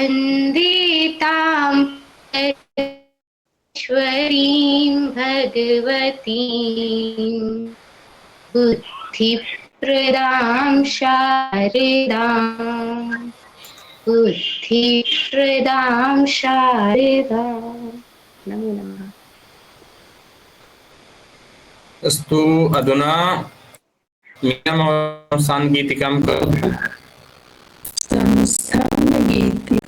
वन्दितां ईश्वरीं भगवतीं बुद्धिप्रदां शारदां बुद्धिप्रदां शारदां। नमो नमः। अस्तु अधुना मीनमवसानं साङ्गीतिकं करोतु। संस्थानगीतिका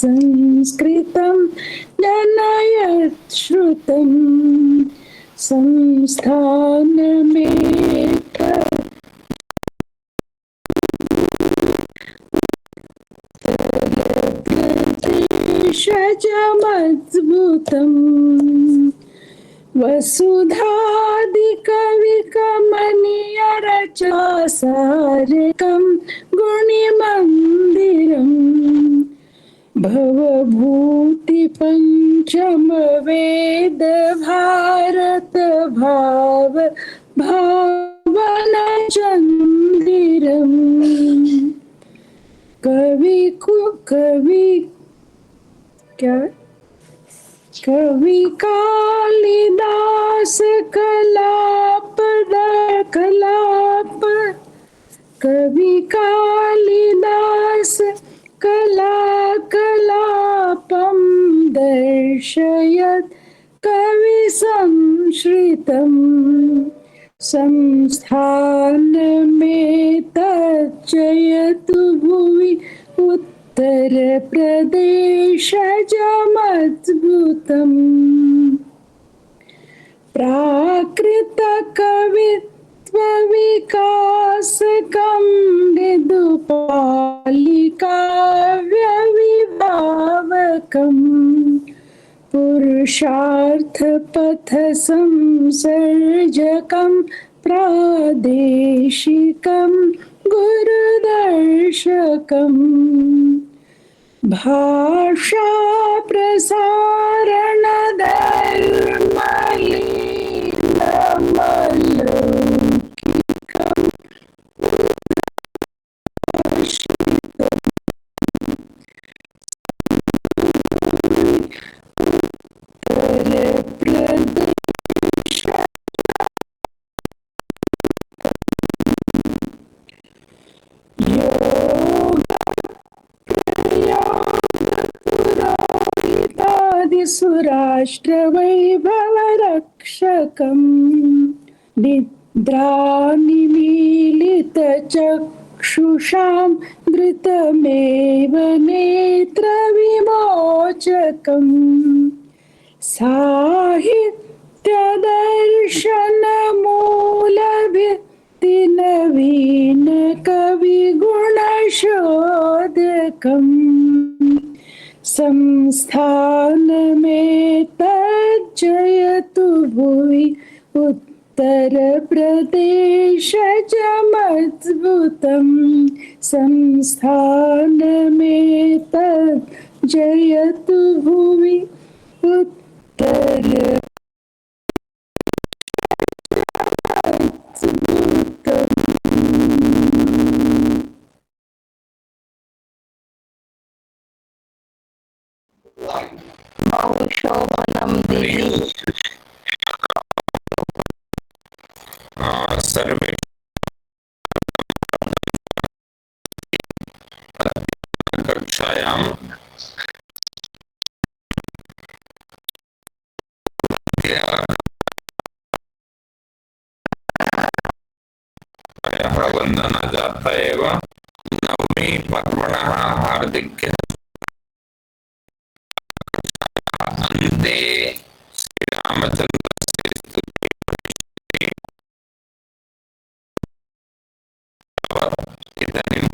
संस्कृतं जनयत् श्रुतं संस्थानमेत प्रदेशजमद्भुतम् वसुधादिकविकमनीयरचसारकं गुणिमन्दिरम् भवभूतिपञ्चमवेद भारत भाव भावनचन्दिरम् कवि कालिदास कवि कालिदास कलाकलापं दर्शयत् कवि संश्रितम् संस्थानमेतज्जयतु भुवि उत्तरप्रदेशजमद्भुतम् प्राकृतकवित्वविकासकं विदुपालिकाव्यविभावकम् पुरुषार्थपथसंसर्जकं प्रादेशिकं गुरुदर्शकम् भाषाप्रसारणधर्मलीनमलौकिकं उत्तरप्रदेश योगप्रयागपुरोहितादिसुराष्ट्रवैभवरक्षकम् निद्रानिमीलितचक्षुषां धृतमेव नेत्रविमोचकम् साहित्यदर्शनमूलभित्तिनवीन कविगुणशोधकम् संस्थानमेतज्जयतु भुवि उत्तरप्रदेशजमद्भुतम् संस्थानमेतज्जयतु भुवि उत्तरप्रदेशजमद्भुतम्। शोभनं देवी सर्वे कक्षायां वंदना जाता एव नवमी पर्वणः हार्दिक्य अन्ते श्रीरामचन्द्रस्य स्तुतिः इदानीं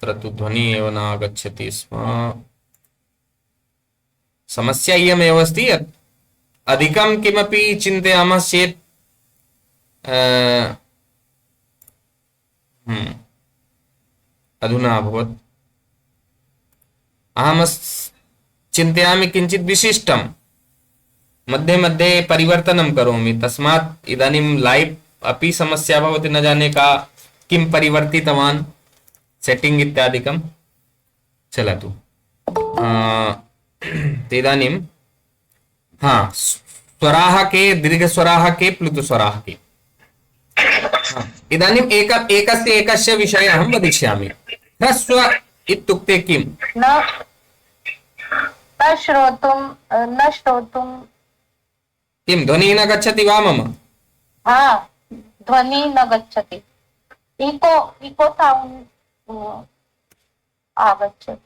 अत्र तु ध्वनिः एव न आगच्छति स्म। समस्या इयमेव अस्ति यत् अधिकं किमपि चिन्तयामश्चेत् अधुना अभवत्। अहं चिन्तयामि किञ्चित् विशिष्टं, मध्ये मध्ये परिवर्तनं करोमि, तस्मात् इदानीं लैव् अपि समस्या भवति, न जाने का किं परिवर्तितवान् सेटिंग इत्यादिकं। चलतु इदानीं हाँ, स्वराः के, दीर्घस्वराः के, प्लुतस्वराः के। इदानीम् एकस्य विषये अहं वदिष्यामि। ह्रस्व इत्युक्ते किम्? न श्रोतुं किं ध्वनिः न गच्छति वा मम? हाँ, ध्वनि न गच्छति, इको साउंड आगच्छति।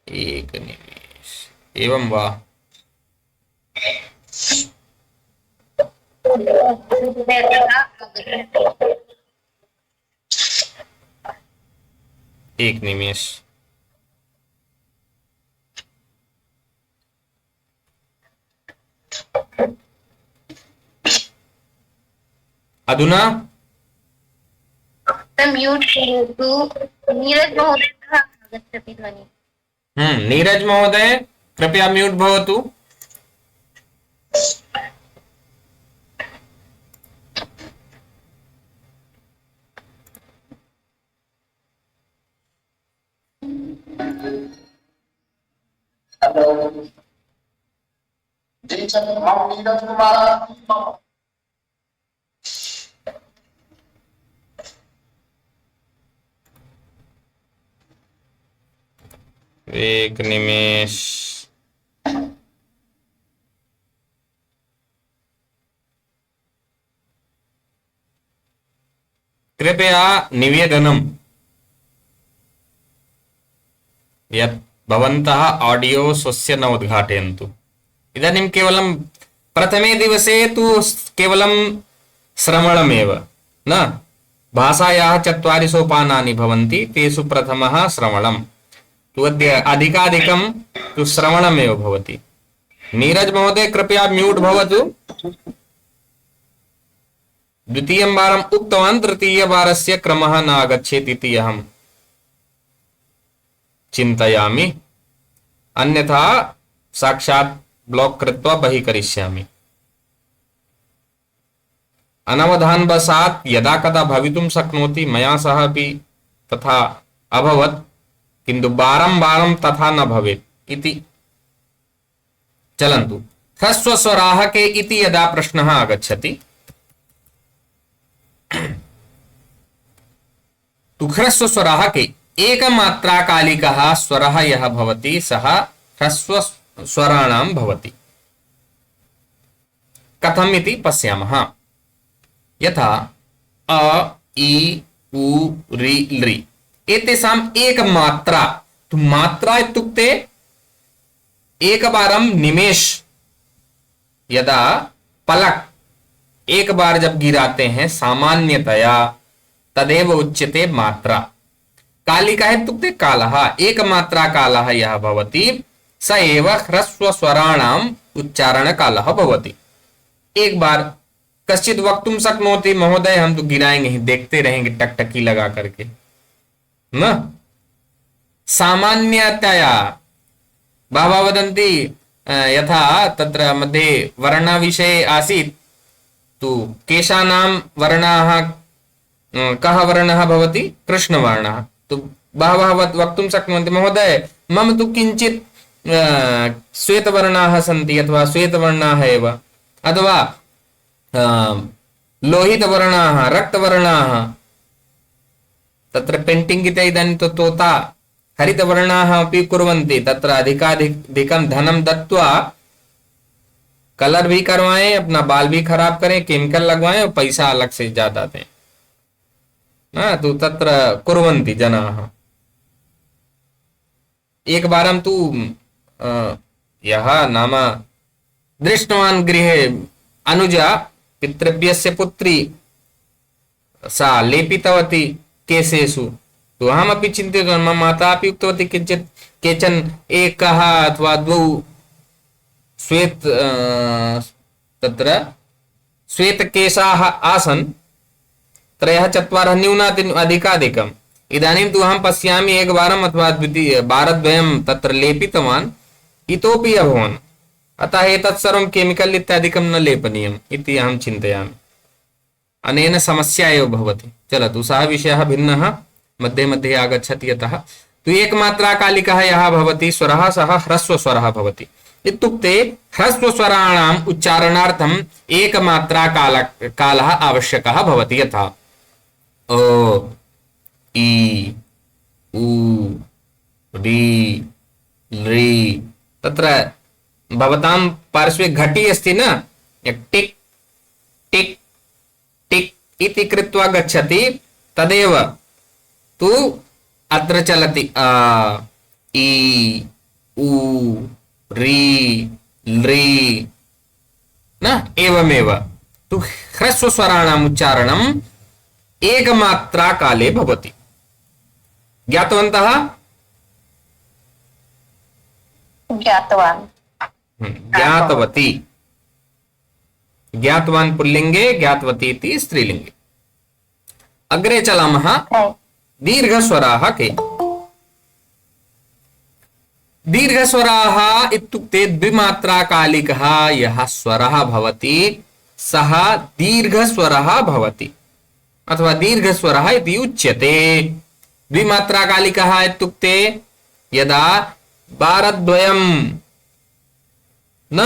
एकनिमेष, एवं वा? एक निमेष। अधुना म्यूट करोतु। नीरज महोदय आगच्छति ध्वनि। नीरज महोदय कृपया म्यूट भवतु। एक निमेष। कृपया निवेदनम् यत् भवन्तः ऑडियो स्वस्य न उद्घाटयन्तु। इदानीं केवलं प्रथमे दिवसे तु केवलं श्रवणमेव न, भाषायाः 4 सोपानानि भवन्ति, तेषु प्रथमः श्रवणम्, तु अद्य अधिकाधिकं तु श्रवणमेव भवति। नीरज महोदय कृपया म्यूट भवतु। द्वितीयं वारम् उक्तवान्, तृतीयवारस्य क्रमः न आगच्छेत् इति अहं चिन्तयामि, अन्यथा साक्षात् ब्लॉक कृत्वा बहिः करिष्यामि। अनवधानवशात् यदा कदा भवितुं शक्नोति, मया सह अपि तथा अभवत्, किन्तु वारं वारं तथा न भवेत् इति। चलन्तु, ह्रस्वस्वराः के इति यदा प्रश्नः आगच्छति, तु ह्रस्वस्वराः के एकमात्राकालिकः स्वरः यः भवति सः ह्रस्वस्वराणां भवति। कथम् इति पश्यामः। यथा अ, इ, उ, रि, लृ एतेषाम् एक मात्रा, तो मात्रा इत्युक्ते एकवारं निमेष, यदा पलक एक बार जब गिराते हैं सामान्यतया तदेव उच्यते मात्रा। कालिका इत्युक्ते कालः, एक मात्रा कालः यः भवति स एव ह्रस्वस्वराणाम् उच्चारणकालः भवति। एक बार कश्चित् वक्तुं शक्नोति, महोदय हम तो गिराएंगे ही, देखते रहेंगे टकटकी लगा करके न। सामान्यतया बहवः वदन्ति, यथा तत्र मध्ये वर्णविषये आसीत्, तु केशानां वर्णाः कः वर्णः भवति? कृष्णवर्णः। तो बहवः वक्तुं शक्नुवन्ति, महोदय मम तु किञ्चित् श्वेतवर्णाः सन्ति, अथवा श्वेतवर्णाः एव, अथवा लोहितवर्णाः, रक्तवर्णाः। तत्र पेंटिंग इति इदानीं तो तोता हरितवर्णाः अपि कुर्वन्ति, तत्र अधिकाधिकं धनं दत्वा कलर भी करवाएं, अपना बाल भी खराब करें, केमिकल लगवाएं और पैसा अलग से ज्यादा दें, तो तत्र कुर्वन्ति जनाः। एक बारं तु यः नाम दृष्टवान् गृहे अनुजा पितृव्यस्य पुत्री सा लेपितवती केशेषु, तो अहमपि चिन्तयतु मम माता अपि उक्तवती किञ्चित् केचन एकः अथवा द्वौ श्वेत तत्र श्वेतकेशाः आसन्, त्रयः चत्वारः न्यूनाति अधिकाधिकम्। इदानीं तु अहं पश्यामि एकवारम् अथवा वारद्वयं तत्र लेपितवान्, इतोपि अभवन्। अतः एतत् सर्वं केमिकल् इत्यादिकं न लेपनीयम् इति अहं चिन्तयामि। अनेन समस्या एव भवति। चलतु, सः विषयः भिन्नः, मध्ये मध्ये आगच्छति। यतः तु एकमात्राकालिकः यः भवति स्वरः, सः ह्रस्वस्वरः भवति। इत्युक्ते ह्रस्वस्वराणाम् उच्चारणार्थम् एकमात्राकालः आवश्यकः भवति। यथा अ, इ, उ, रि, लृ। तत्र भवतां पार्श्वे घटी अस्ति न, टिक् टिक् टिक् इति कृत्वा गच्छति, तदेव तु अत्र चलति। अ, इ, उ, रि, लृ न, एवमेव। तु ह्रस्वस्वराणाम् उच्चारणम् एकमात्रा काले भवति। ज्ञातवन्तः? ज्ञातवान्। ज्ञातवती। ज्ञातवान् पुल्लिङ्गे, ज्ञातवती इति स्त्रीलिङ्गे। अग्रे चलामः। दीर्घस्वराः के? दीर्घस्वराः इत्युक्ते द्विमात्राकालिकः यः स्वरः भवति सः दीर्घस्वरः भवति अथवा दीर्घस्वरः इति उच्यते। द्विमात्राकालिकः इत्युक्ते यदा वारद्वयं न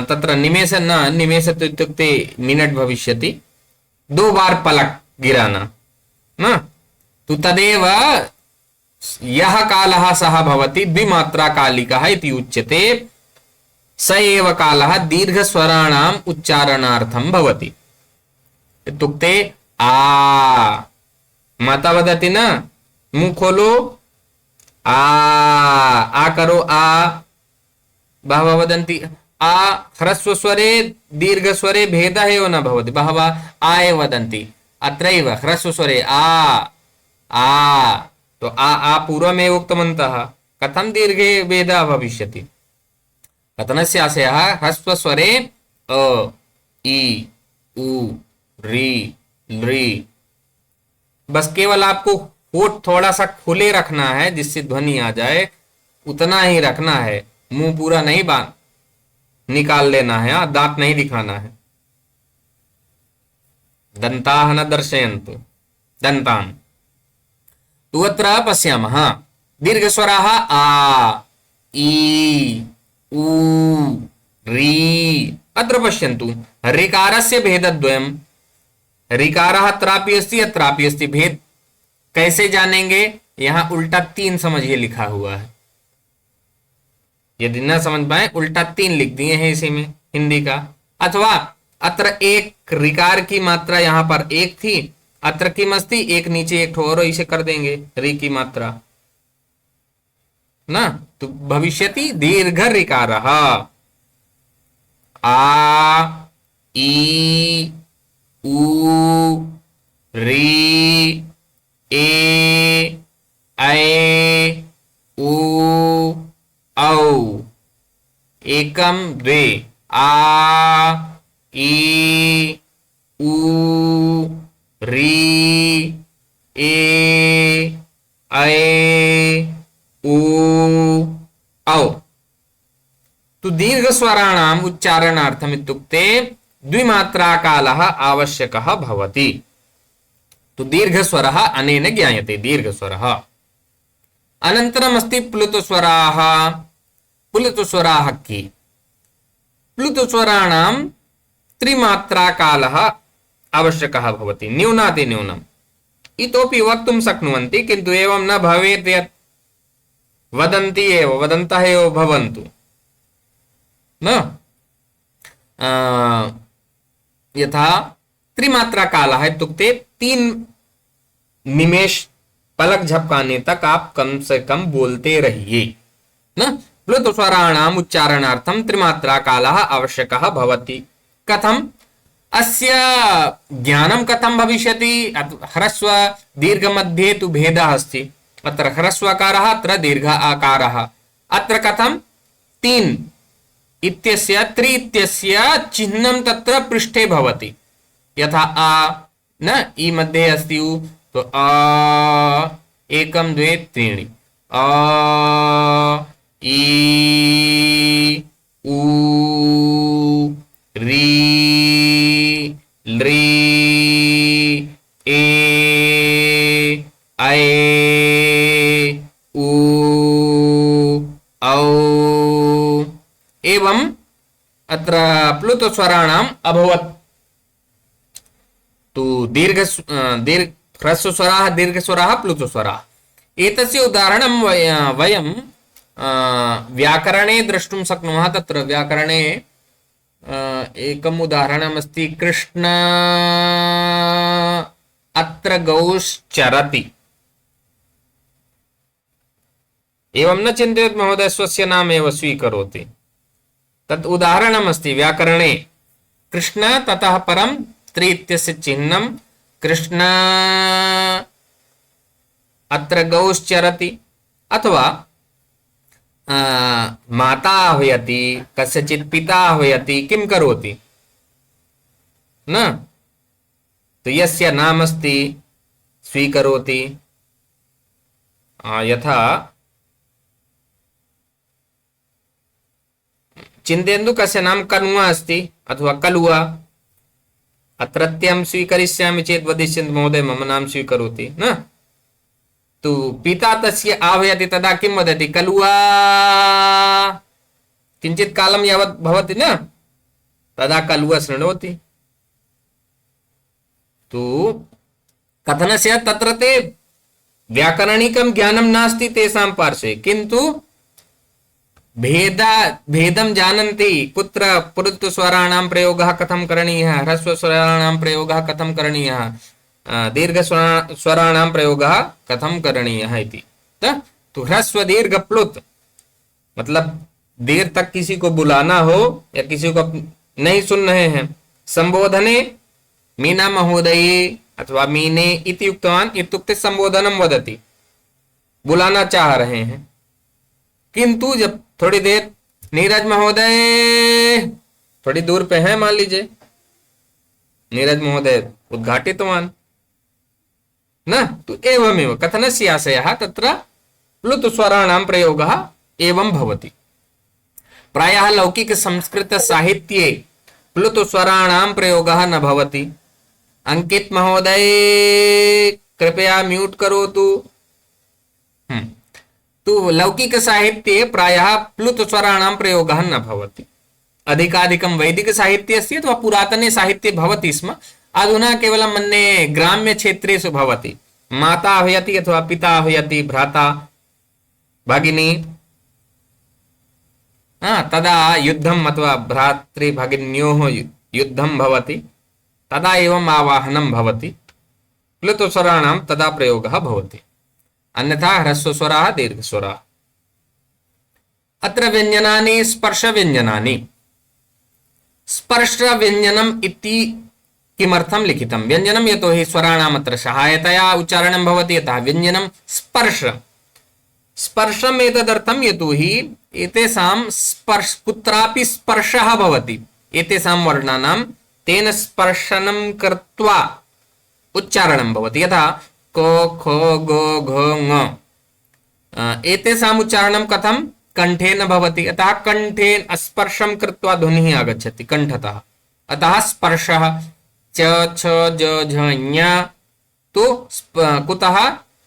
तत्र निमेष इत्युक्ते मिनट भविष्यति, 2 बार पलक गिराना न, तो तदेव यः कालः सः भवति द्विमात्राकालिकः इति उच्यते। स एव कालः दीर्घस्वराणाम् उच्चारणार्थं भवति। इत्युक्ते आ, माता वदति न, मुंह खोलो, आ करो, आ। बहवः वदन्ति आ ह्रस्वस्वरे दीर्घस्वरे भेदः एव न भवति, बहवः आ एव वदन्ति। अत्रैव ह्रस्वस्वरे आ, तो आ पूर्वमेव उक्तवन्तः, कथं दीर्घे भेदः भविष्यति? कथनस्य आशयः ह्रस्वस्वरे अ, इ, उ, रि, लृ। बस केवल आपको होठ थोड़ा सा खुले रखना है जिससे ध्वनि आ जाए, उतना ही रखना है। मुंह पूरा नहीं निकाल लेना है, दांत नहीं दिखाना है। दंताः न दर्शयन्तु दंतान्। तु अत्र पश्यामः दीर्घस्वराः आ, इ, उ, रि। अत्र पश्यन्तु ऋकारस्य भेदद्वयम्। ऋकारः अत्रापि अस्ति, अत्रापि अस्ति। भेद कैसे जानेंगे? यहां उल्टा 3 समझिए लिखा हुआ है। यदि न समझ पाए, उल्टा 3 लिख दिए हैं इसी में हिंदी का। अथवा अत्र एक ऋकार की मात्रा यहां पर 1 थी, अत्र किम अस्ति, एक नीचे एक और, इसे कर देंगे रि की मात्रा ना, तो भविष्यति दीर्घ ऋकारः। आ, इ, उ, रि, ए, ऐ, उ, औ। एकम द्वे। आ, इ, उ, रि, ए, ऐ, उ, औ। तो दीर्घ स्वराणाम उच्चारणार्थम इत्युक्ते द्विमात्रा कालः आवश्यकः भवति। तो दीर्घ स्वरः अनेन ज्ञायते, दीर्घ स्वरः। अनन्तरम् अस्ति प्लुतस्वराः। प्लुतस्वराः के? प्लुतस्वराणां त्रिमात्रा कालः आवश्यकः भवति, न्यूनातिन्यूनम्। इतोपि वक्तुं शक्नुवन्ति, किन्तु एवं न भवेत् यत् वदन्तः एव भवन्तु न। यथा त्रिमात्रा कालः इत्युक्ते 3 निमेष पलक झपकाने तक आप कम से कम बोलते रहिए न। प्लुतस्वराणाम् उच्चारणार्थं त्रिमात्रा कालः आवश्यकः भवति। कथं? अस्य ज्ञानं कथं भविष्यति? ह्रस्व दीर्घ मध्ये तु भेदः अस्ति। अत्र ह्रस्वकारः, अत्र दीर्घ आकारः। अत्र कथं? तीन इत्यस्य त्रि इत्यस्य चिह्नं तत्र पृष्ठे भवति। यथा आ न ई मध्ये अस्ति उ, तो आ एकं द्वे त्रीणि, आ ई उ री लृ ए ऐ उ औ एवं अत्र प्लुत स्वराणाम् अभवत्। तो ह्रस्वस्वराः, दीर्घस्वराः, प्लुतस्वराः। एतस्य उदाहरणं वयं व्याकरणे द्रष्टुं शक्नुमः। तत्र व्याकरणे एकम् उदाहरणमस्ति, कृष्ण अत्र गौश्चरति। एवं न चिन्तयेत् महोदय स्वस्य नाम एव स्वीकरोति। तत् उदाहरणमस्ति व्याकरणे। कृष्ण ततः परं त्रि इत्यस्य चिह्नं, कृष्ण अत्र गौश्चरति। अथवा माता आह्वयति, कस्यचित् पिता आह्वयति, किं करोति न? तो यस्य नाम अस्ति स्वीकरोति। यथा चिन्तयन्तु, कस्य नाम कण्वा अस्ति अथवा कलुआ। अत्रत्यं स्वीकरिष्यामि चेत् वदिष्यन्ति महोदय मम नाम स्वीकरोति न। तो पिता तस्य आह्वयति, तदा किं वदति? कलुआ। किञ्चित् कालं यावत् भवति न, तदा कलुआ शृणोति। तो कथनस्य तत्र ते व्याकरणिकं ज्ञानं नास्ति तेषां पार्श्वे, किन्तु भेदं जानन्ति। कुत्र पुरुत्वस्वराणां प्रयोगः कथं करणीयः, ह्रस्वस्वराणां प्रयोगः कथं करणीयः, दीर्घस्वराणां प्रयोगः कथं करणीयः इति। तो ह्रस्व दीर्घ प्लुत मतलब देर तक किसी को बुलाना हो या किसी को नहीं सुन रहे हैं, संबोधने मीना महोदये अथवा मीने इति उक्तवान् इत्युक्ते संबोधनं वदति, बुलाना चाह रहे हैं। किंतु जब थोड़ी देर नीरज महोदय, थोड़ी दूर पे है मान लीजिए, नीरज महोदय उद्घाटितवान् न। तो एवमेव कथनस्य आशयः तत्र प्लुतस्वराणां प्रयोगः एवं भवति। प्रायः लौकिक संस्कृत साहित्ये प्लुतस्वराणां प्रयोगः न भवति। अंकित महोदय कृपया म्यूट करोतु। तो लौकिक साहित्ये प्रायः प्लुतस्वराणां प्रयोगः न भवति। अधिकाधिकं वैदिक साहित्ये अस्ति अथवा पुरातने साहित्ये भवति स्म। अधुना केवलं मन्ये ग्राम्य क्षेत्रेषु भवति। माता आह्वयति अथवा पिता आह्वयति, भ्राता भगिनी, तदा युद्धम् अथवा भ्रातृ भगिन्योः युद्धं भवति, तदा एवम् आवाहनं भवति। प्लुतस्वराणां तदा प्रयोगः भवति। अन्यथा ह्रस्वस्वराः, दीर्घस्वराः। अत्र व्यञ्जनानि स्पर्शव्यञ्जनानि। स्पर्शव्यञ्जनम् इति किमर्थं लिखितं? व्यञ्जनं यतोहि स्वराणाम् अत्र सहायतया उच्चारणं भवति, यतः व्यञ्जनं स्पर्श। स्पर्शम् एतदर्थं यतोहि एतेषां स्पर्श कुत्रापि स्पर्शः भवति, एतेषां वर्णानां तेन स्पर्शनं कृत्वा उच्चारणं भवति। यथा को खो गो घो ङ, एतेषाम् उच्चारणं कथं? कंठेन भवति। अतः कंठेन स्पर्शं कृत्वा ध्वनिः आगच्छति कंठतः, अतः स्पर्शः। च छ ज झ ञ, तो कुतः?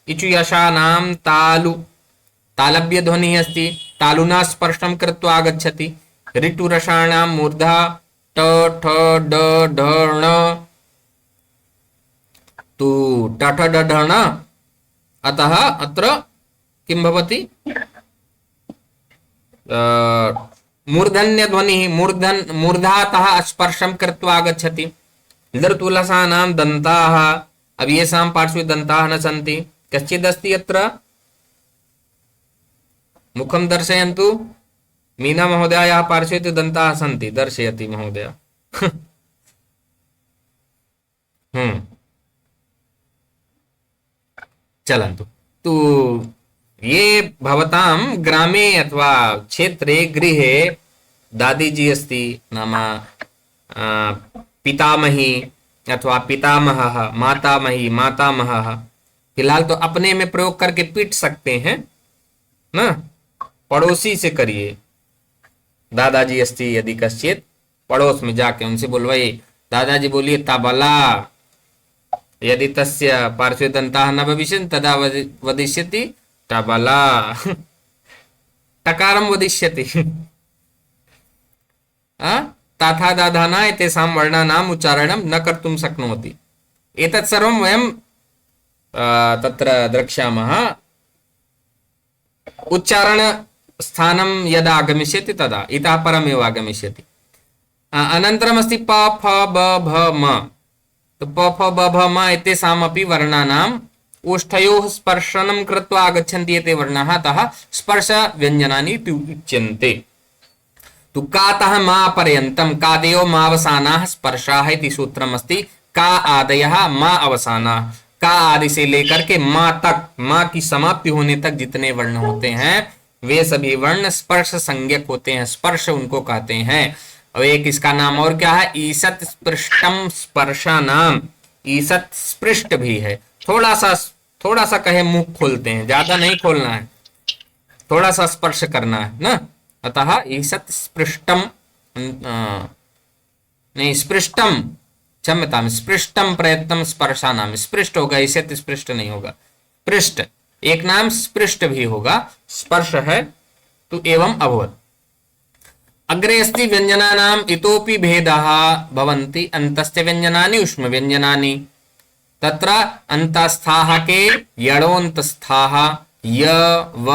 इचु यशानां तालु, तालव्य ध्वनिः अस्ति, तालुना स्पर्शं कृत्वा आगच्छति। ऋटुरसाणां मूर्धा ट ठ ड ढ ण, तु ट ठ ड ढ ण, अतः अत्र किं भवति? मूर्धन्य ध्वनिः, मूर्धातः स्पर्शं कृत्वा आगच्छति। लृतुलसानां दन्ताः, अब येषां पार्श्वे दन्ताः न सन्ति, कश्चिदस्ति अत्र? मुखं दर्शयन्तु। मीना महोदयायाः पार्श्वे तु दन्ताः सन्ति, दर्शयति महोदय। चलन्तु तु ये भवतां ग्रामे अथवा क्षेत्रे गृहे दादीजी अस्ति नाम पितामही अथवा पितामहः मातामही मातामहः फिलहाल तो अपने में प्रयोग करके पीट सकते हैं ना, पड़ोसी से करिए। दादाजी अस्ति यदि कश्चित पड़ोस में जाके उनसे बोलवाइए दादाजी बोलिए तबला, यदि तस्य पार्श्वे दन्ताः न भविष्यन्ति तदा वदिष्यति तबला टकारं वदिष्यति। तथा दाधाना एतेषां वर्णानाम् उच्चारणं न कर्तुं शक्नोति। एतत् सर्वं वयं तत्र द्रक्ष्यामः। उच्चारण स्थानं यदा आगमिष्यति तदा इतः परमेव आगमिष्यति। अनन्तरम् अस्ति प फ ब भ म। तो प फ ब भ म एतेषामपि वर्णानाम् ओष्ठयोः स्पर्शनं कृत्वा आगच्छन्ति एते वर्णाः, अतः स्पर्श व्यञ्जनानि उच्यन्ते। तो कातः मा पर्यन्तं कादयो मावसानाः स्पर्शाः इति सूत्रम् अस्ति। का आदयः मा अवसानाः, का आदि से लेकर के मा तक, मा की समाप्ति होने तक जितने वर्ण होते हैं वे सभी वर्ण स्पर्श संज्ञक होते हैं, स्पर्श उनको कहते हैं। और एक इसका नाम और क्या है, ईसत स्पृष्टम स्पर्शा नाम। ईसत स्पृष्ट भी है, थोड़ा सा कहे मुंह खोलते हैं, ज्यादा नहीं खोलना है, थोड़ा सा स्पर्श करना है ना। अतः ईसत स्पृष्टम नहीं स्पृष्टम, क्षम्यतां, स्पृष्टम प्रयत्नम स्पर्शा नाम। स्पृष्ट होगा, ईसत स्पृष्ट नहीं होगा, स्पृष्ट एक नाम स्पृष्ट भी होगा, स्पर्श है तो एवं अभवत्। अग्रे अस्ति व्यञ्जनानाम् इतोपि भेदाः भवन्ति। अन्तस्य व्यञ्जनानि उष्म व्यञ्जनानि। तत्र अन्तस्थाः के यणोन्तस्थाः य व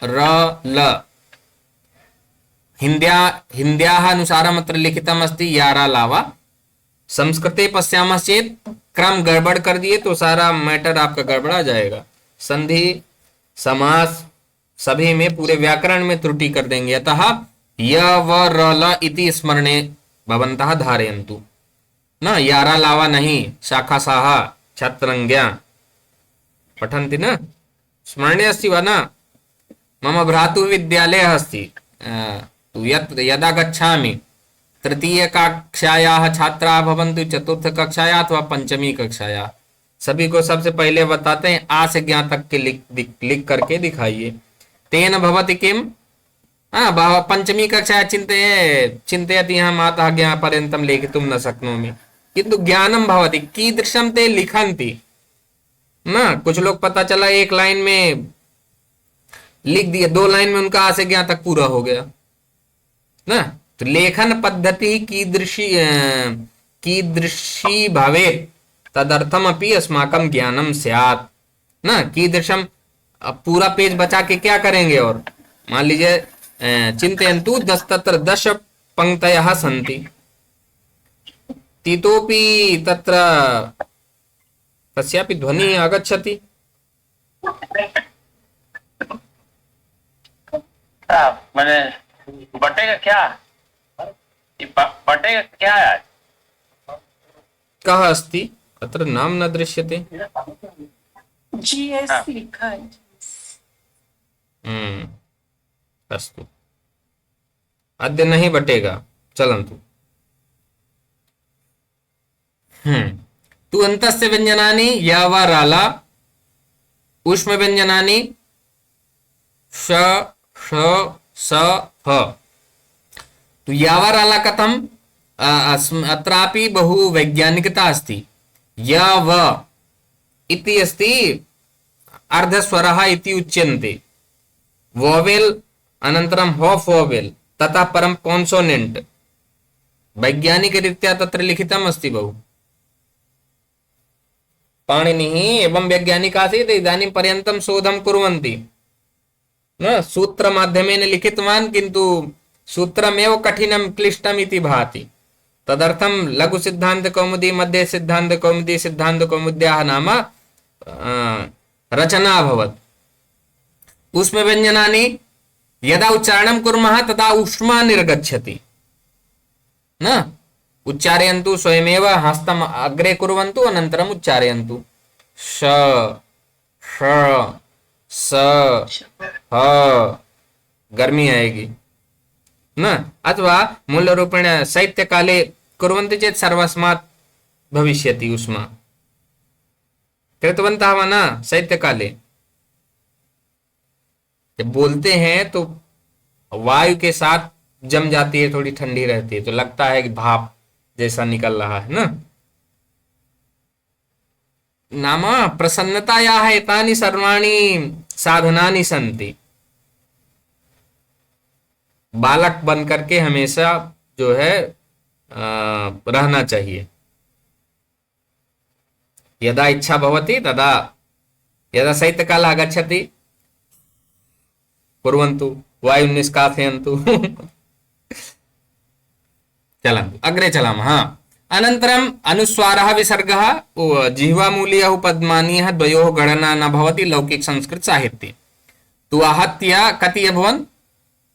र ल। हिन्द्याः अनुसारम् अत्र लिखितम् अस्ति यारा लावा। संस्कृते पश्यामः चेत क्रम गड़बड़ कर दिए तो सारा मैटर आपका गड़बड़ा जाएगा। संधि समास सभी में पूरे व्याकरण में त्रुटि कर देंगे। अतः य व र ल इति स्मरणे भवन्तः धारयन्तु न, यारा लावा नहीं, शाखा साहा छात्रंज्ञा पठन्ति न, स्मरणे अस्ति वा न। मम भ्रातुः विद्यालयः अस्ति, यदा गच्छामि तृतीय कक्षायाः छात्राः भवन्तु, चतुर्थ कक्षायाः अथवा पंचमी कक्षायाः, सभी को सबसे पहले बताते हैं आ से ज्ञा तक के लिख करके दिखाइए। तेन भवति किम, पंचमी कक्षा चिन्तयति यहाँ माता ज्ञा पर्यन्तं लेखितुं न शक्नोमि, किन्तु ज्ञानं भवति कीदृशं ते लिखन्ति ना। कुछ लोग पता चला एक लाइन में लिख दिया, 2 लाइन में उनका आ से ज्ञा तक पूरा हो गया ना। तो लेखन पद्धति कीदृशी भवेत् तदर्थमपि अस्माकं ज्ञानं स्यात् ना। कीदृशं, पूरा पेज बचा के क्या करेंगे। और मान लीजिए चिन्तयन्तु 10 पंक्तयः सन्ति, इतोपि तत्र कस्यापि ध्वनिः आगच्छति। मैंने बटेगा क्या, बटेगा क्या है, कः अस्ति अत्र नाम न दृश्यते। GS लिखा है। अस्तु, अद्य नहीं बटेगा, चलन्तु। तु अन्तस्य व्यञ्जनानि या वा राला, उष्म व्यञ्जनानि श ष स फ। तो यावा राला कथम, अत्रापि बहु वैज्ञानिकता अस्ति। य व इति अस्ति अर्धस्वरः इति उच्यन्ते। वोवेल अनन्तरं हॉफ वोवेल ततः परं कॉन्सोनेंट, वैज्ञानिक रीत्या तत्र लिखितम् अस्ति बहु। पाणिनिः एवं वैज्ञानिक आसीत्, इदानीं पर्यन्तं शोधं कुर्वन्ति न। सूत्रमाध्यमेन लिखितवान्, किन्तु सूत्रमेव कठिनं क्लिष्टम् इति भाति। तदर्थं लघु सिद्धांत कौमुदी, मध्ये सिद्धांत कौमुदी, सिद्धांत कौमुद्याः नाम रचना अभवत्। उष्म व्यञ्जनानि यदा उच्चारणं कुर्मः तदा उष्मा निर्गच्छति न। उच्चारयन्तु स्वयमेव हस्तम अग्रे कुर्वन्तु अनन्तरम् उच्चारयन्तु श ष स ह गर्मी आएगी न अथवा मूलरूपेण शैत्यकाले कुर्वन्ति चेत् सर्वस्मात् भविष्यति उष्मा कृतवन्तः वा न शैत्यकाले जब बोलते हैं तो वायु के साथ जम जाती है थोड़ी ठंडी रहती है तो लगता है कि भाप जैसा निकल रहा है ना नाम प्रसन्नतायाः एतानि सर्वाणि साधनानि सन्ति बालक बन करके हमेशा जो है रहना चाहिए यदा इच्छा भवति तदा यदा शैत्यकालः आगच्छति कुर्वन्तु वायुं निष्कासयन्तु चलन्तु अग्रे चलामः अनन्तरम् अनुस्वारः विसर्गः जिह्वामूलीयः पद्मानीयः द्वयोः गणना न भवति लौकिक संस्कृत साहित्ये तु आहत्य कति अभवन्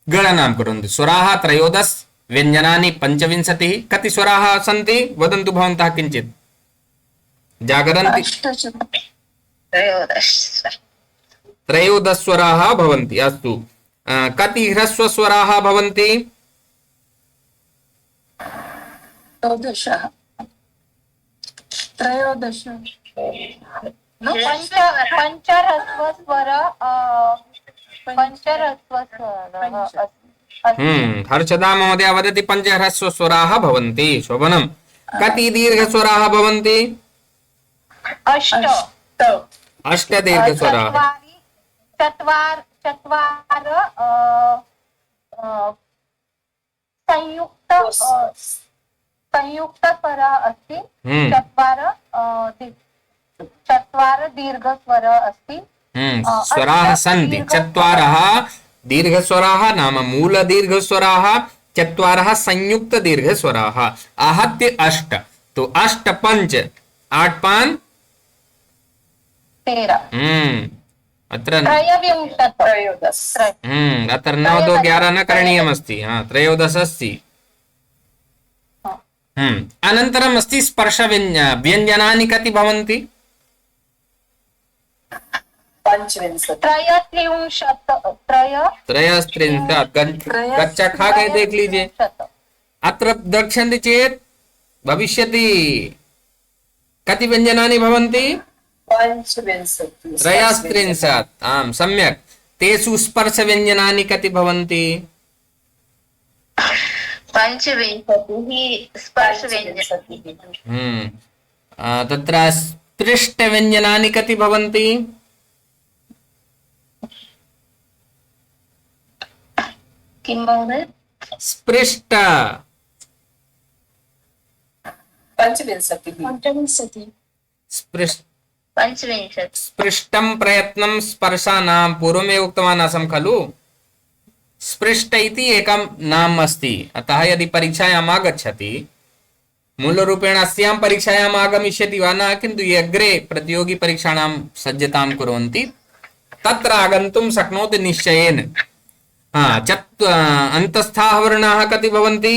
गणनां कुर्वन्तु स्वराः 13 व्यञ्जनानि 25 कति स्वराः सन्ति वदन्तु भवन्तः किञ्चित् जागरन्ति 13 स्वराः भवन्ति अस्तु कति ह्रस्वस्वराः भवन्ति 13 हर्षदा महोदय वदति पञ्चह्रस्वस्वराः भवन्ति शोभनं कति दीर्घस्वराः भवन्ति 8 दीर्घस्वराः संयुक्त स्वरः अस्ति चत्वार दीर्घस्वरः अस्ति स्वराः सन्ति चत्वारः दीर्घस्वराः नाम मूल दीर्घस्वराः चत्वारः संयुक्त दीर्घस्वराः आहत्य 8 तो 8 5 8 5 13 अत्र अत्र 9 2 11 न करणीयमस्ति 13 अस्ति अनन्तरम् अस्ति स्पर्श व्यञ्जनानि कति भवन्ति 23 कच्चा खा गए देख लीजिए अत्र द्रक्ष्यन्ति चेत् भविष्यति कति व्यञ्जनानि भवन्ति 23 आं सम्यक् तेषु स्पर्श व्यञ्जनानि कति भवन्ति 25 स्पर्शव्यञ्जनानि तत्र स्पृष्ट व्यञ्जनानि कति भवन्ति किं महोदय स्पृष्ट 25 स्पृष्टं प्रयत्नं स्पर्शानां पूर्वमेव उक्तवान् आसं खलु स्पृष्ट इति एकं नाम अस्ति अतः यदि परीक्षायाम् आगच्छति मूलरूपेण अस्यां परीक्षायाम् आगमिष्यति वा न किन्तु ये अग्रे प्रतियोगी परीक्षाणां सज्जतां कुर्वन्ति तत्र आगन्तुं शक्नोति निश्चयेन अन्तस्थाः वर्णाः कति भवन्ति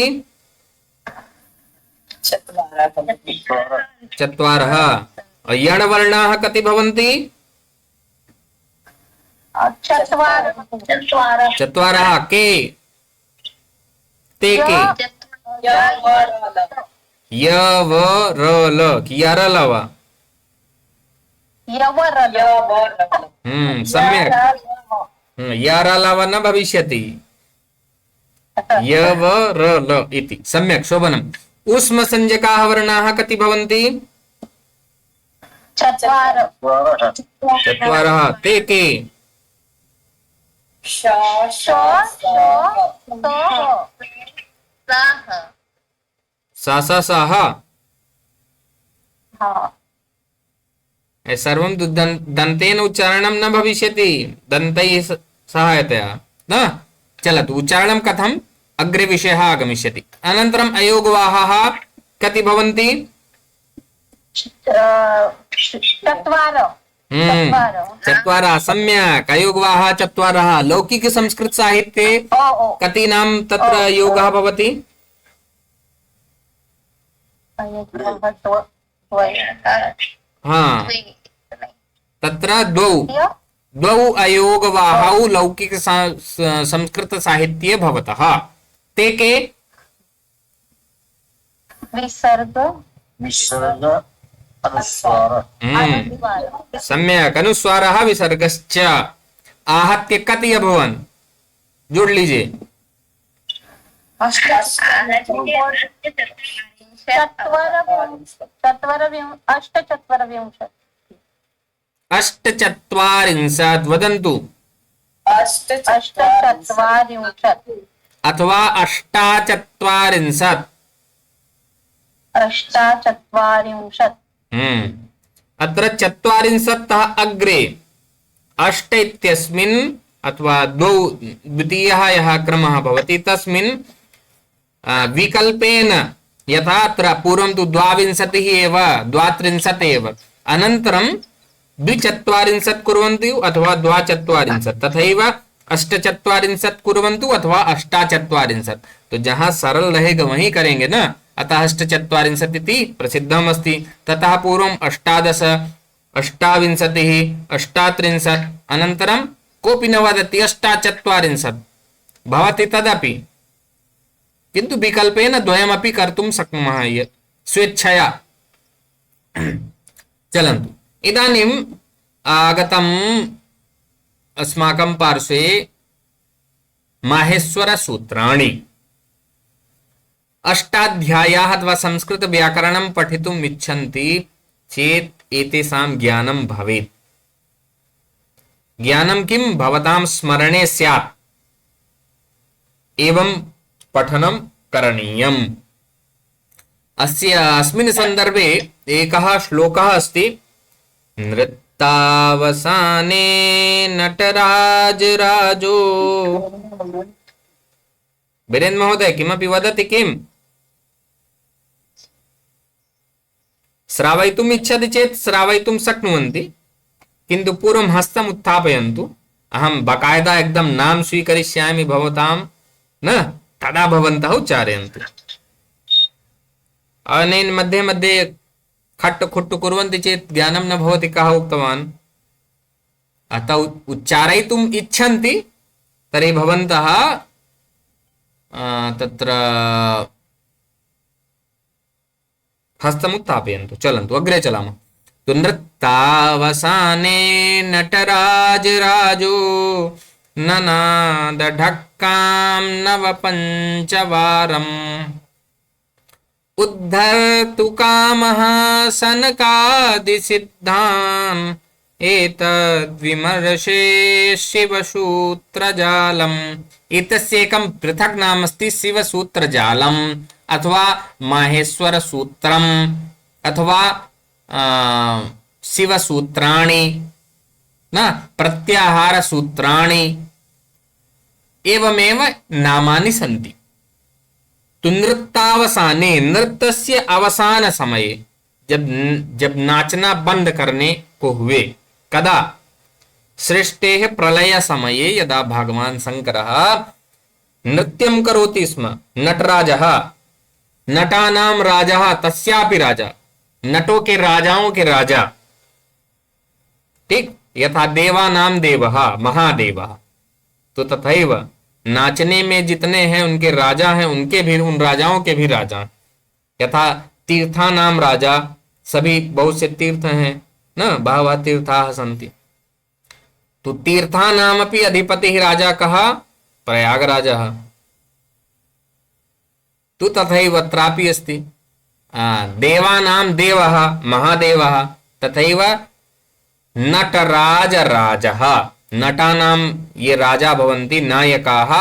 4 यणवर्णाः कति भवन्ति 4 के ते के य व र ल कियारल वा सम्यक् यारल वा न भविष्यति य व र ल इति सम्यक् शोभनम् उष्म संज्ञकाः वर्णाः कति भवन्ति 4 ते के साः सर्वं दन्तेन उच्चारणं न भविष्यति दन्तैः सहायतया न चलतु उच्चारणं कथम् अग्रे विषयः आगमिष्यति अनन्तरम् अयोगवाहाः कति भवन्ति 4 सम्यक् अयोगवाहाः 4 लौकिक संस्कृत साहित्ये कति नाम तत्र योगः भवति हाँ तत्र द्वौ अयोगवाहौ लौकिक संस्कृत साहित्ये भवतः ते के विसर्ग विसर्ग अनुस्वार सम्यक् अनुस्वारः विसर्गश्च आहत्य कति अभवन् जोड़ लीजिए अष्टचत्वारिंशत् वदन्तु अष्टचत्वारिंशत् अथवा अष्टाचत्वारिंशत् अष्टाचत्वारिंशत् अत्र चत्वारिंशत्तः अग्रे अष्ट इत्यस्मिन् अथवा द्वौ द्वितीयः यः क्रमः भवति तस्मिन् विकल्पेन यथा अत्र पूर्वं तु द्वाविंशतिः एव द्वात्रिंशत् एव अनन्तरं द्विचत्वारिंशत् कुर्वन्तु अथवा द्वाचत्वारिंशत् तथैव अष्टचत्वारिंशत् कुर्वन्तु अथवा अष्टाचत्वारिंशत् तो जहां सरल रहेगा वहीं करेंगे ना अतः अष्टचत्वारिंशत् इति प्रसिद्धम् अस्ति ततः पूर्वम् अष्टादश अष्टाविंशतिः अष्टात्रिंशत् अनन्तरं कोऽपि न वदति अष्टाचत्वारिंशत् भवति तदपि किन्तु विकल्पेन द्वयमपि कर्तुं शक्नुमः स्वेच्छया चलन्तु इदानीम् आगतम् अस्माकं पार्श्वे माहेश्वरसूत्राणि अष्टाध्यायाः अथवा संस्कृत व्याकरणं पठितुम् इच्छन्ति चेत् एतेषां ज्ञानं भवेत् ज्ञानं किं भवतां स्मरणे स्यात् एवं पठनं करणीयम् अस्मिन् सन्दर्भे एकः श्लोकः अस्ति नृत्तावसाने नटराजराजो वीरेन्द्र महोदय किमपि वदति किम् श्रावयितुम् इच्छति चेत् श्रावयितुं शक्नुवन्ति किन्तु पूर्वं हस्तम् उत्थापयन्तु अहं बकायदा एकदम नाम स्वीकरिष्यामि भवतां न तदा भवन्तः उच्चारयन्तु अनेन मध्ये मध्ये खट्ट खुट्टु कुर्वन्ति चेत् ज्ञानं न भवति कः उक्तवान् अतः उच्चारयितुम् इच्छन्ति तर्हि भवन्तः तत्र हस्तमुत्थापयन्तु चलन्तु अग्रे चलामः तो नृत्तावसाने नटराजराजो ननाद ढक्कां नवपञ्चवारम् उद्धर्तु कामः सनकादिसिद्धान् एतद्विमर्शे शिवसूत्रजालम् एतस्य एकं पृथक् नाम अस्ति शिवसूत्रजालम् अथवा माहेश्वरसूत्रम् अथवा शिवसूत्राणि न प्रत्याहारसूत्राणि एवमेव नामानि सन्ति तो नृत्तावसाने नृत्यस्य अवसान समये जब नाचना बंद करने को हुए कदा सृष्टेः प्रलय समये यदा भगवान शंकरः नृत्यं करोति स्म नटराजः नटानां राजः तस्यापि राजा नटों के राजाओं के राजा ठीक यथा देवानां देवः महादेवः तो तथैव नाचने में जितने हैं उनके राजा हैं उनके भी उन राजाओं के भी राजा यथा तीर्थानां राजा सभी बहुत से तीर्थ हैं न बहवः तीर्थाः सन्ति तो तीर्थानामपि अधिपतिः राजा कः प्रयागराजः तो तथैव अत्रापि अस्ति देवानां देवः महादेवः तथैव नटराजराजः नटानां ये राजा भवन्ति नायकाः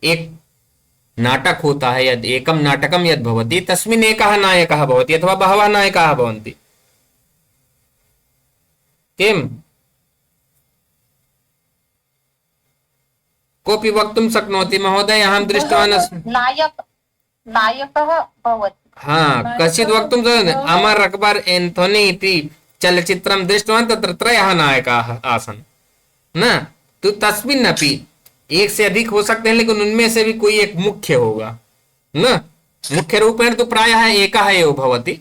एक नाटक होता है यद एकम नाटकम यद भवति तस्मिन् एकः नायकः भवति अथवा बहवः नायकाः भवन्ति किम् कोऽपि वक्तुं शक्नोति महोदय अहं दृष्टवान् नायकः भवति हाँ कश्चित् वक्तुं अमर अकबर एंथोनी इति चलचित्रं दृष्टवान् तत्र त्रयः नायकाः आसन् न तो तस्मिन् अपि एक से अधिक हो सकते हैं लेकिन उनमें से भी कोई एक मुख्य होगा न मुख्य रूपेण तो प्रायः एकः एव भवति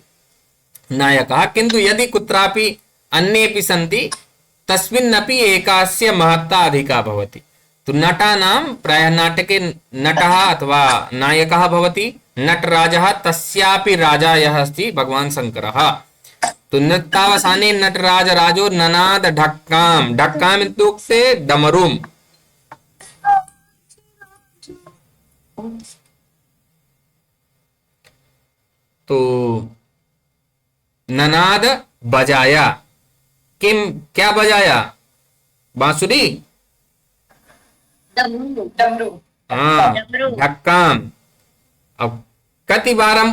नायकः, किन्तु यदि कुत्रापि अन्येपि सन्ति तस्मिन्नपि एकस्य महत्ता अधिका भवति। तो नटानां प्रायः नाटके नटः अथवा नायकः भवति, नटराजः, तस्यापि राजा यः अस्ति भगवान् शङ्करः। तो नृत्तावसाने नटराज राजो ननाद ढक्काम्, ढक्काम् इत्युक्ते डमरुम्। तो ननाद बजाया, किम क्या बजाया? बांसुरी, डमरू हाँ, ढक्काम। अब कतिवारं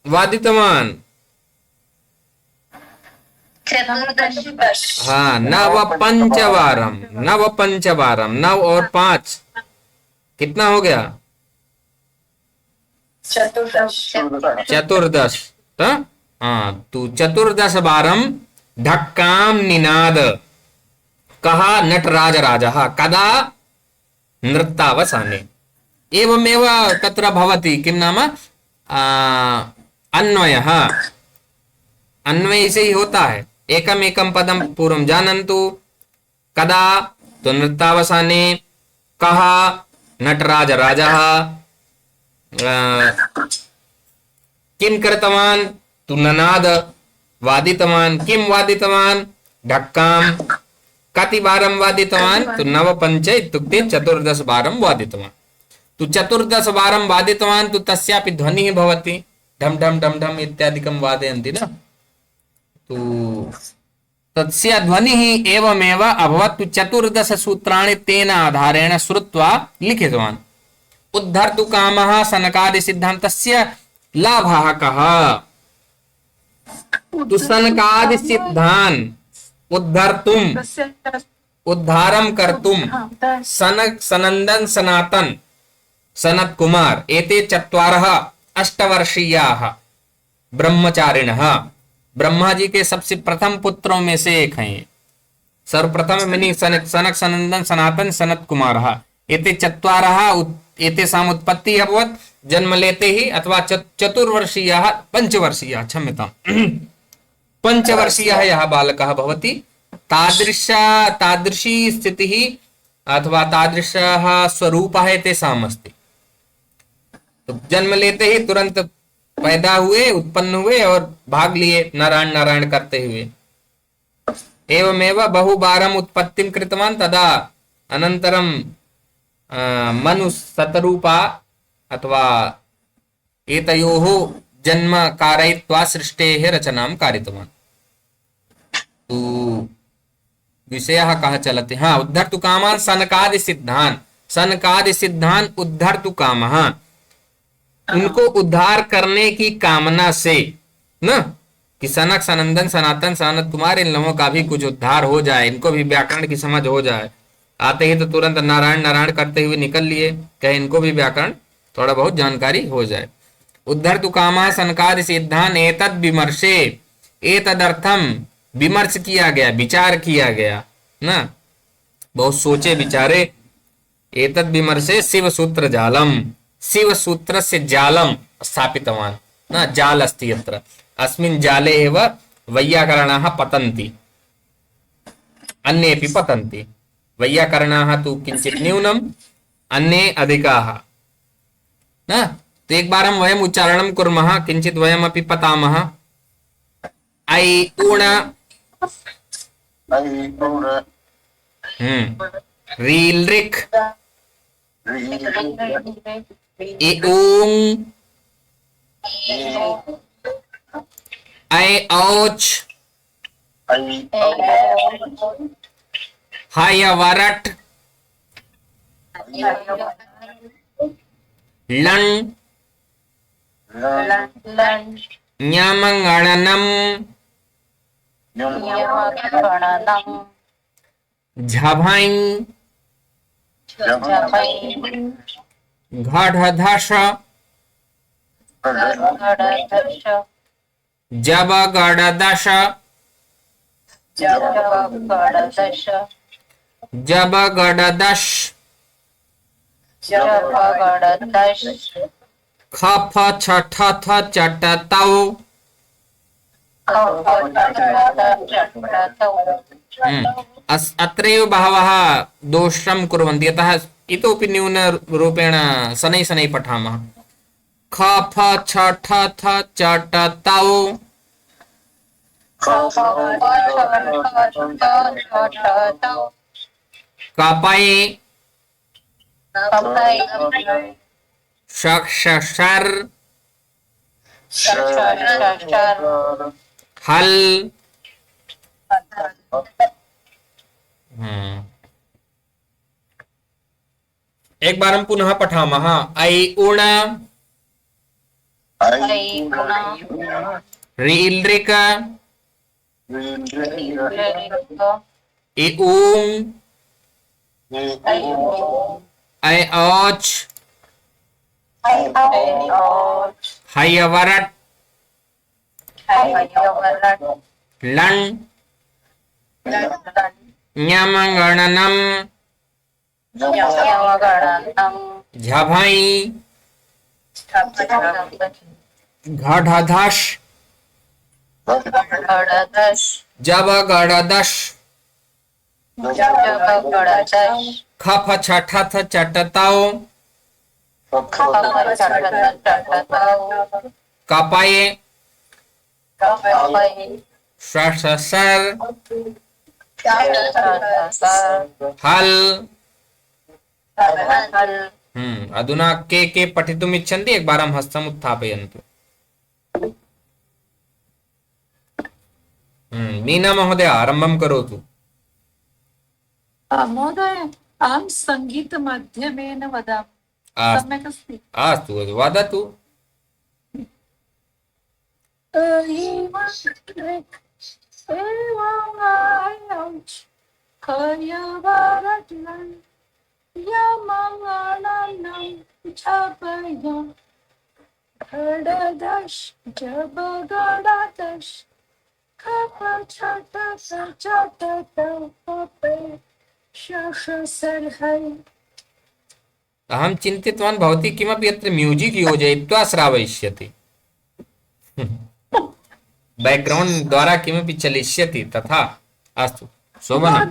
वादितवान्? चतुर्दश हाँ, नव पंचवारम, नव पंचवारम, 9 और 5 कितना हो गया? चतुर्दश। हाँ, तो 14 वारं ढक्काम निनाद कहा नटराज राजः कदा नृत्तावसाने। एवमेव तत्र भवति किं नाम अन्वयः, अन्वय से ही होता है। एकम एकम पदम पूर्वं जानन्तु, कदा तो नृत्तावसाने, कहा नटराज राजः, किं कृतवान् तु ननाद वादितवान्, किं वादितवान् ढक्काम्, कति वारं वादितवान् तु 9 5 इत्युक्ते 14 वारं वादितवान्। तु 14 वारं वादितवान् तु तस्यापि ध्वनिः भवति, ढम ढम ढम ढम इत्यादिकं वादयन्ति न, तो तस्य ध्वनिः एवमेव अभवत्। 14 सूत्राणि तेन आधारेण श्रुत्वा लिखितवान्। उद्धर्तु कामः सनकादि सिद्धान्तस्य लाभः कः? तु सनकादि सिद्धान्त उद्धर्तुम्, उद्धारं कर्तुं सनक, सनंदन, सनातन, सनत कुमार एते 4 अष्टवर्षीयाः ब्रह्मचारिणः, ब्रह्मा जी के सबसे प्रथम पुत्रों में से एक हैं। सर्वप्रथम मिनि सनक, सनंदन, सनातन, सनत कुमारः एते 4 एतेषाम् उत्पत्तिः अभवत् जन्म लेते ही, अथवा चतुर्वर्षीयः, पंचवर्षीयः, क्षम्यताम्, पंचवर्षीयः यः बालकः भवति, तादृशी स्थितिः अथवा तादृशः स्वरूपः एतेषाम् अस्ति। तो जन्म लेते ही तुरंत पैदा हुए, उत्पन्न हुए और भाग लिए नारायण नारायण करते हुए। एवमेव बहुवारम् उत्पत्तिं कृतवान्, तदा अनन्तरं मनु शतरूपा अथवा एतयोः जन्म कारयित्वा सृष्टेः रचनां कारितवान्। तो विषयः कः चलति? हाँ, उद्धर्तु कामान् सनकादि सिद्धान्, सनकादि सिद्धान् उद्धर्तु कामः, उनको उद्धार करने की कामना से न, कि सनक, सनंदन, सनातन, सनत कुमार इन लोगों का भी कुछ उद्धार हो जाए, इनको भी व्याकरण की समझ हो जाए। आते ही तो तुरंत नारायण नारायण करते हुए निकल लिए, कहे इनको भी व्याकरण थोड़ा बहुत जानकारी हो जाए। उद्धर्तु कामः सनकादि सिद्धान् एतद् विमर्शे, एतदर्थम विमर्श किया गया, विचार किया गया ना, बहुत सोचे विचारे। एतद् विमर्शे शिव सूत्र जालम, शिव सूत्र से जालम स्थापितवान् न, जाल अस्ति यत्र, अस्मिन् जाले एव वैयाकरणाः पतन्ति, अन्येपि पतन्ति। वैयाकरणाः तु किञ्चित् न्यूनम्, अन्ये अधिकाः न। तो एक बार हम वयम् उच्चारणं कुर्मः, किञ्चित् वयमपि पतामः। ऐ ऊण, रील रिक, ए ऊंग, ऐ औच, हय वरट, लं, ञमङणनम, झभैं, घढधश, जबगडदश, जबगडदश, ख फ छ ठ थ च ट तौ। अत्रैव बहवः दोषं कुर्वन्ति, अतः इतोपि न्यूनरूपेण शनैः शनैः पठामः। ख फ छ ठ थ च ट तौ। कपै शर हल। एक बार हम पुनः पठामः। ऐ उण रीलृक इ ऊं ऐ औच हयवरट लं ञमगणनं झभई घढधश जबगडदश खफ छठ थ चटतौ। कपय सर हल। अधुना के पठितुम् इच्छन्ति? एकवारं हस्तम् उत्थापयन्तु। मीना महोदय आरम्भं करोतु। महोदय अहं सङ्गीतमाध्यमेन वदामि, सम्यक् अस्ति? अस्तु वदतु। अहं चिन्तितवान् भवती किमपि अत्र म्यूजिक् योजयित्वा श्रावयिष्यति। बैकग्राउंड द्वारा किमपि चलिष्यति तथा। अस्तु शोभना।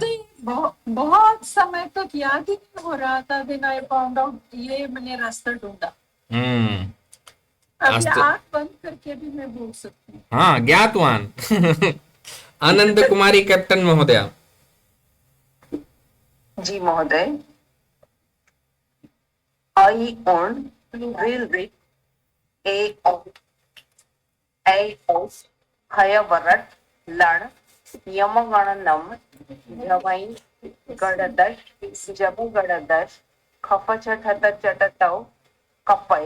बहुत समय तक याद ही नहीं हो रहा था, दिन आई फाउंड आउट, ये मैंने रास्ता ढूंढा। अभी आँख बंद करके भी मैं बोल सकती हूँ। हाँ ज्ञातवान। आनंद कुमारी कैप्टन महोदय। जी महोदय। आई उण रील रिक ए ओ ऐ ओ हयवरट लण यमगणनम झवई गडदश जबगडदश खफ छठ चटतौ कपै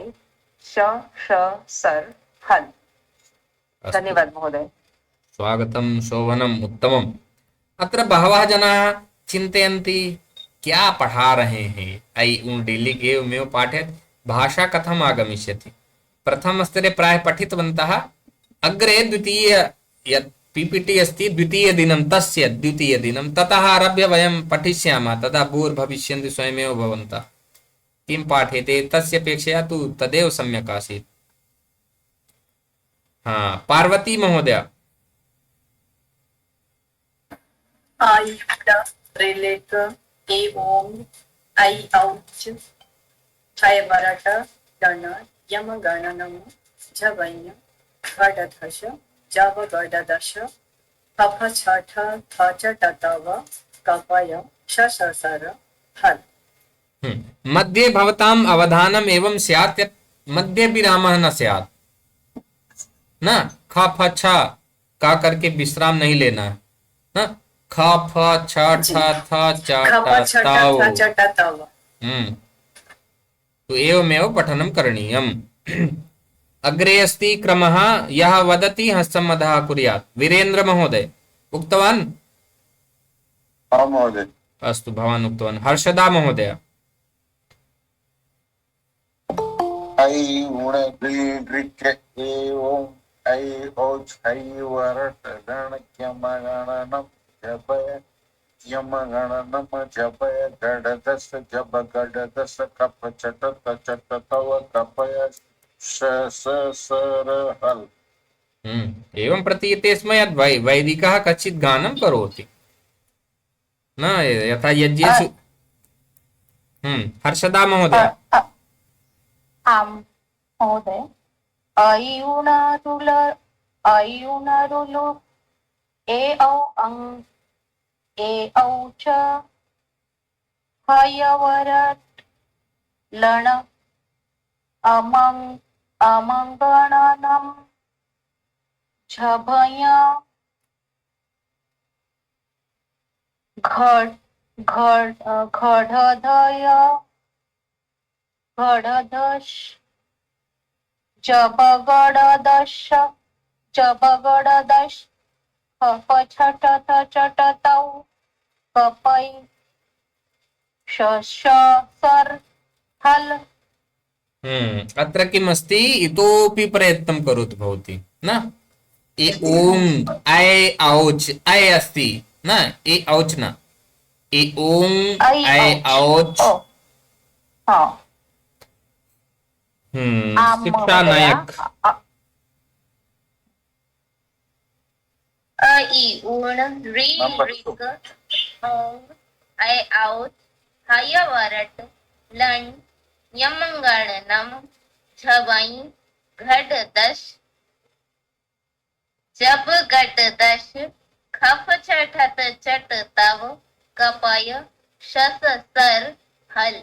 श सर हल। धन्यवाद महोदय। स्वागतं शोभनम् उत्तमम्। अत्र बहवः जनाः चिन्तयन्ति क्या पढ़ा रहे हैं, ऐ उण रीलिक् एवमेव पाठयत्, भाषा कथम् आगमिष्यति। प्रथम स्तरे प्रायः पठितवन्तः। अग्रे द्वितीय यत् पीपीटी अस्ति द्वितीयदिनं, तस्य द्वितीयदिनं ततः आरभ्य वयं पठिष्यामः। तदा बोर् भविष्यन्ति स्वयमेव भवन्तः। किं पाठ्यते तस्य अपेक्षया तु तदेव सम्यक् आसीत्। हाँ पार्वती महोदय। आई रिलेक ए ओम आई औच हयवरट गण यमगणनम झवय गडधश जबगडदश खफ छठ थ चटतव कपय शशसर हल। मध्ये भवताम् अवधानम् एवं स्यात् यत् मध्ये विरामः न स्यात्, न ख फ छ का करके विश्राम नहीं लेना है। न ख फ छ ठ थ च तौ। तो एवमेव पठनं करणीयम्। अग्रे अस्ति क्रमः, यः वदति हस्तं अधः कुर्यात्। वीरेन्द्र महोदय उक्तवान्? हाँ महोदय। अस्तु भवान् उक्तवान्। हर्षदा महोदय। ऐ उण ऋक् ए ओं ऐ औच हयवरट गण यमगणनम झपय यमगणनम झपय गडदश जबगडदश कप चटत चटतव कपय सर हल। एवं प्रतीयते स्म यद् वैदिकः कच्चित् गानं करोति न यथा यज्ञेषु। हर्षदा महोदय। आम् महोदय। अयुणारुल अयुणारुलु ए औ अं ए औ च हयवरट् लण अमंग अमंगणनम झभय घड घड घडधय घडधश जबगडदश जबगडदश कपछटत चटतौ कपै शशसर हल। अत्र किम् अस्ति इतोपि प्रयत्नं करोतु भवती न। ए ओं ऐ औच् ऐ अस्ति न ए औच् न ए ओं ऐ औच्। शिक्षा नायक। अ इ ऊण ऋ ऋक औ ऐ औच हय वरट लण यमंगणनम झवई घट दश जब गट दश खफ छठत चट तव कपय शस सर हल।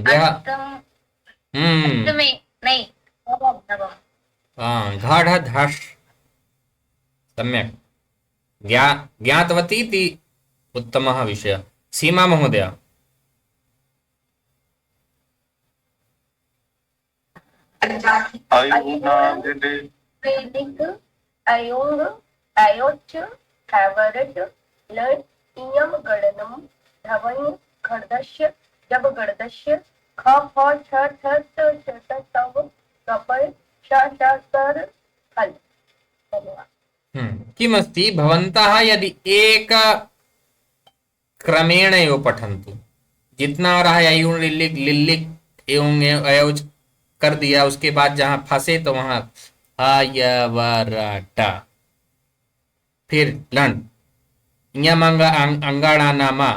अष्टम अष्टमे नहीं नवम नवम। घाढ धश सम्यक् ज्ञातवती इति उत्तमः विषयः। सीमा महोदय। वैदिक अयोग अयोच हैवरट लड इयम गणनम धवई खड़दश्य जब गणदश्य ख फ छ ठ ट च तव कपय श श सर हल। धन्यवाद। किमस्ति भवन्तः यदि एक क्रमेण एव पठन्तु जितना रहा अयुण लिल्लिक लिल्लिक एवं अयोज कर दिया उसके बाद जहां फंसे तो वहां अयवरटा फिर लन यमंगा अंगाड़ा नामा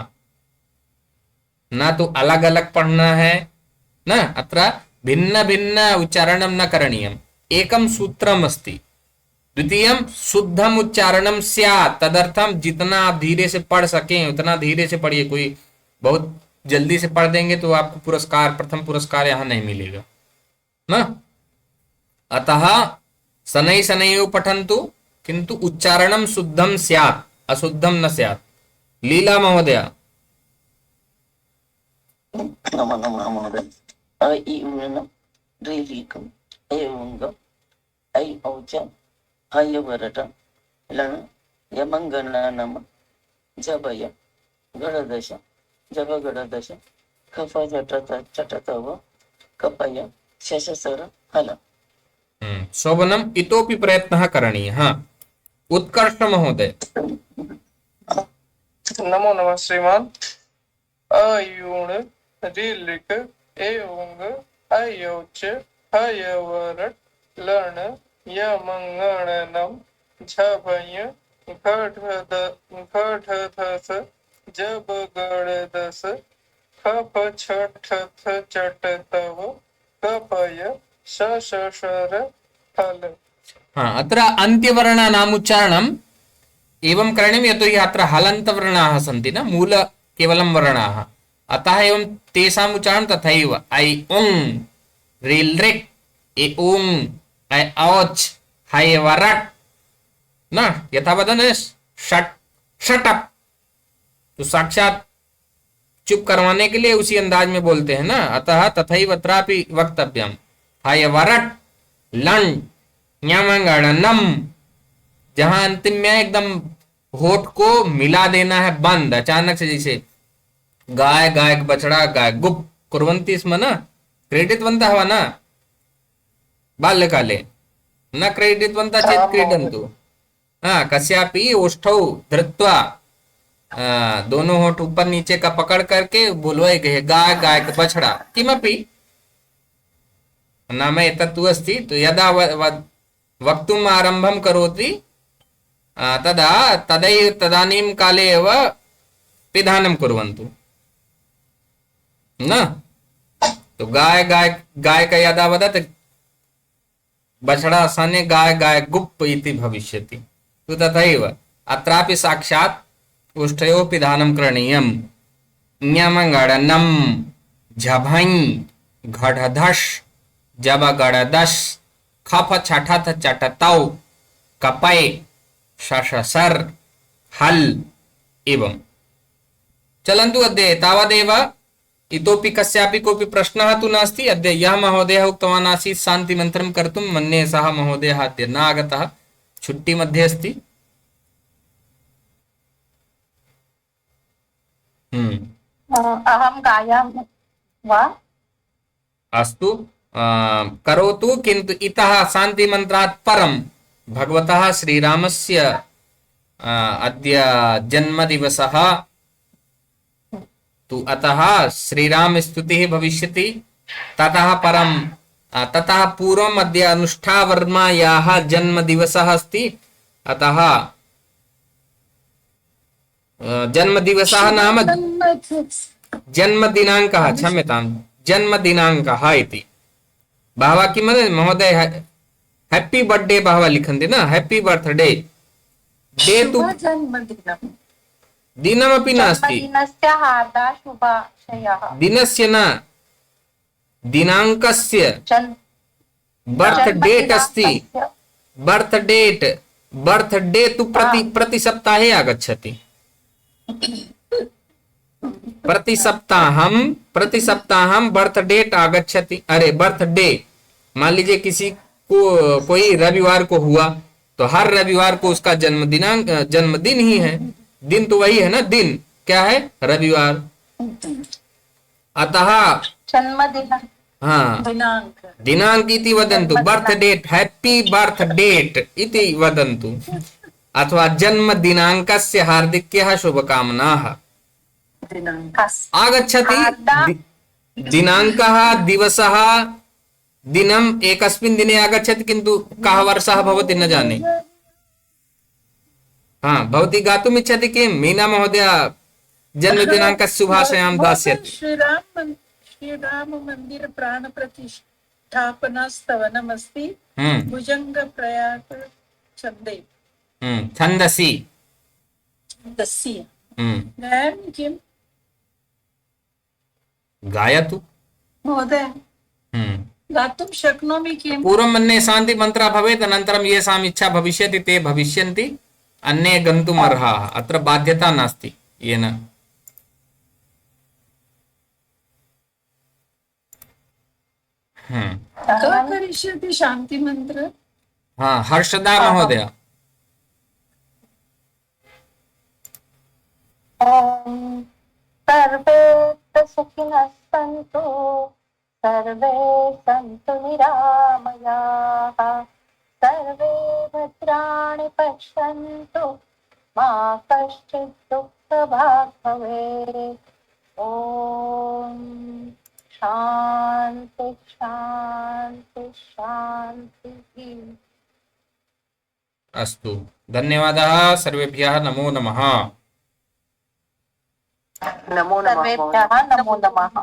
ना तो अलग अलग पढ़ना है न। अत्र भिन्न भिन्न उच्चारणं न करणीयम्। एकं सूत्रम् अस्ति। द्वितीयं शुद्धम उच्चारणम स्यात्। तदर्थम जितना आप धीरे से पढ़ सकें उतना धीरे से पढ़िए। कोई बहुत जल्दी से पढ़ देंगे तो आपको पुरस्कार प्रथम पुरस्कार यहाँ नहीं मिलेगा न। अतः शनै शनैः पठन्तु किन्तु उच्चारणं शुद्धं स्यात् अशुद्धं न स्यात्। लीला महोदय। नमः महोदय। अ इ ऊण ऋ ऋ ए ओंग ऐ औच हय वरट लण यमंगणनम झभय गडदश जब गडदश खफ चटत चटतव कपय शशसर हल। शोभनम् इतोपि प्रयत्नः करणीयः। उत्कर्ष महोदय। नमो नमः श्रीमान। अयुण ऋलिक एवंग अयोच हयवरट लण यमंगणनम झभय घटधस जबगडदस खप छठथ चटतव कपय शशसर हल। अत्र अन्त्यवर्णानाम् उच्चारणम् एवं करणीयं यतोहि अत्र हलन्तवर्णाः सन्ति न मूल केवलं वर्णाः। अतः एवं तेषाम् उच्चारणं तथैव ऐ उं रिल् रिक् ए उं ऐ औच् है वरट् न यथा वदन् शट शटअप तो साक्षात चुप करवाने के लिए उसी अंदाज में बोलते हैं ना। अतः तथैव अत्रापि वक्तव्यम् है वरट् लण् ञमंगणनम जहां अंतिम में एकदम होठ को मिला देना है बंद अचानक से। जैसे गाय गाय बछड़ा गाय गुप कुर्वन्ति स्म न क्रीडितवन्तः वा न बाल्यकाले न क्रीडितवन्तः चेत् क्रीडन्तु। कस्यापि ओष्ठौ धृत्वा दोनों होठ ऊपर नीचे का पकड़ करके बोलवाए गए गाय गाय बछड़ा किमपि नाम एतत्तु अस्ति। तो यदा वक्तुम् आरम्भं करोति तदानीं काले एव पिधानं कुर्वन्तु न। तो गायक यदा वदति बछड़ा सने गाय गाय गुप् इति भविष्यति। तो तथैव अत्रापि साक्षात् उष्ठयोः पिधानं करणीयम्। ञमगणनं झभञ घढधश जबगडदश खफ छठथ चटतौ कपय शशसर हल एवं। चलन्तु अद्य तावदेव। इतोपि कस्यापि कोऽपि प्रश्नः तु नास्ति। अद्य यः महोदयः उक्तवान् आसीत् शान्तिमन्त्रं कर्तुं, मन्ये सः महोदयः अद्य न आगतः, छुट्टी मध्ये अस्ति। अहं गायामि वा? अस्तु, करोतु, किन्तु इतः शान्तिमन्त्रात् परं भगवतः श्रीरामस्य अद्य जन्मदिवसः, तु अतः श्रीराम स्तुतिः भविष्यति। ततः पूर्वम् अद्य अनुष्ठावर्मायाः जन्मदिवसः अस्ति। अतः जन्मदिवसः नाम जन्मदिनाङ्कः, क्षम्यतां, जन्मदिनाङ्कः इति। बहवः किं वदन्ति महोदय, हैप्पी बर्थडे बहवः लिखन्ति न, हैप्पी बर्थडे। डे तु दिनमपि नास्ति, जन्मदिनस्य हार्दा शुभाशयाः। दिनस्य न, दिनाङ्कस्य बर्थ डेट अस्ति। बर्थ डेट, बर्थ डे तु प्रति सप्ताहे आगच्छति। प्रति सप्ताहम बर्थ डेट आगच्छति। अरे बर्थ डे, मान लीजिए किसी को कोई रविवार को हुआ तो हर रविवार को उसका जन्मदिन ही है। दिन तो वही है ना, दिन क्या है, रविवार। अतः जन्मदिन, हाँ, दिनांक इति वदन्तु, birth date, happy birth date इति वदन्तु, अथवा जन्म दिनांकस्य हार्दिक्यः शुभकामनाः। आगच्छति दिनांकः, दिवसः, दिनम् एकस्मिन् दिने आगच्छति, किन्तु कः वर्षः भवति न जाने। हाँ, भवती गातुम् इच्छति किं? मीना महोदय जन्मदिनाङ्कस्य शुभाशयां दास्यति। श्रीराम मंदिर प्राण प्रतिष्ठापना स्तवनमस्ति भुजंग प्रयाग छन्दे छन्दसि गायामि किं? गायतु महोदय, गातुं शक्नोमि किं? पूर्वं मन्ये शान्तिमन्त्रः भवेत्, अनन्तरं येषाम् इच्छा भविष्यति ते भविष्यन्ति, अन्ये गन्तुम् अर्हाः। अत्र बाध्यता नास्ति येन। कः करिष्यति शान्तिमन्त्र? हाँ, हर्षदा महोदय। सर्वे सुखिनः सन्तु, सर्वे सन्तु निरामयाः, सर्वे भद्राणि पश्यन्तु, मा कश्चित् दुःखभाग् भवेत्। ॐ शान्ति शान्ति शान्तिः। अस्तु, धन्यवादः सर्वेभ्यः। नमो नमः। सर्वेभ्यः नमो नमः।